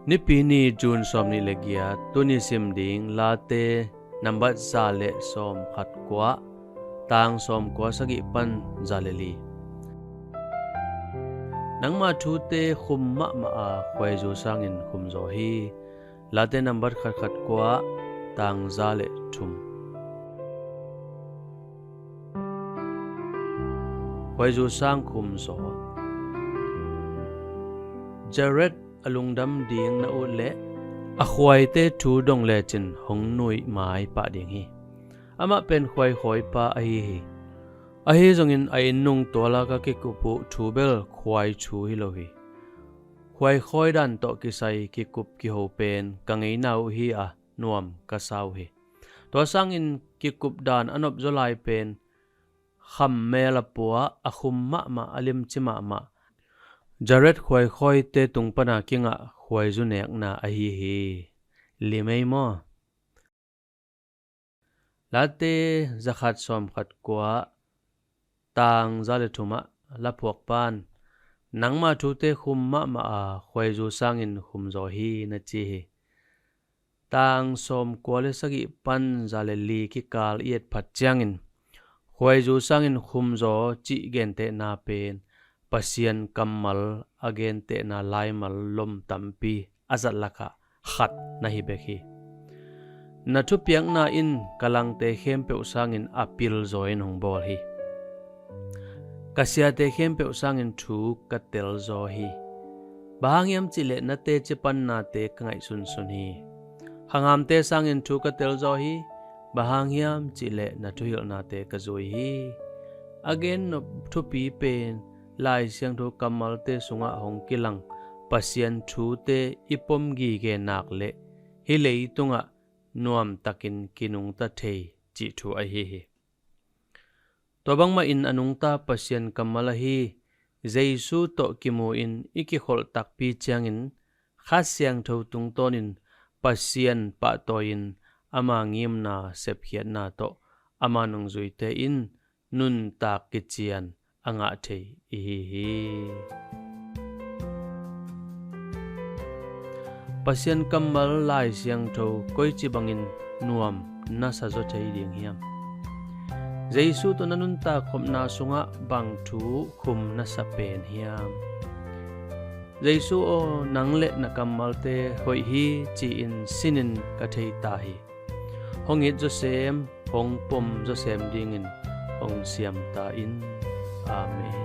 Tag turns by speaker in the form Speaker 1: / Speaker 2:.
Speaker 1: Nipini June som ni legia tuni sim ding late number zale som khat kwa tang som kwa sagi pan zaleli nang ma thu te khum ma a khwai zu sangin khum zo hi late number khat khat kwa tang zale thum khwai zu sang khum zo Jared alungdam ding na ule a khwai te thu dong le chin hong nui mai pa ding hi ama pen khwai khoi pa a hi zongin a in nung tola ka ki kupu thu bel khwai chu hi lo hi khwai khoi dan to ki sai ki kup ki ho pen ka ngei nau hi a nuam ka sau hi to sang in ki kup dan anop zolai pen kham mela puwa a khum ma alim chima ma Jared khwai khoi te tungpana kinga khwai zu nek na a hi limei mo late zakhat som khat kwa tang zale thuma la phuak pan nangma thu te khum ma a khwai zu sangin khum zo hi na chi hi tang som kwale sagi pan zale li ki kal yet phat changin khwai zu sangin khum zo chi gen te na pen pasian kammal again te na laimal lom tampi azat laka khat na hi bekhi na thu piang na in kalang te khem pe usangin apil zoin hong bol hi kasia te khem pe usangin thu katel zo hi bahangyam chile na te chipan na te kangai sun hi hangam te sangin thu katel zo hi bahangyam chile na thu hil na te kazoi hi again no thu pi pen lai siang thu kamal te sunga hong kilang pasian thu te ipom gi ge nak le hi lei tunga nuam takin kinung ta thei chi thu a hi tobang ma in anung ta pasian kamala hi Jesu to kimu in iki khol tak pi changin khas siang tho tung tonin pasian pa toin ama ngim na sep khiat na to ama nung zui te in nun tak ki chian anga thei hi pasian kamal lai siang tho koi chi bangin nuam na sa zo thei ding hiam Jesu to nanun ta khom na sunga bang thu khum na sa pen hiam Jesu o nangle na kamal te hoi hi chi in sinin ka thei ta hi hongit jo sem hong pom jo sem ding in hong siam ta in Amen.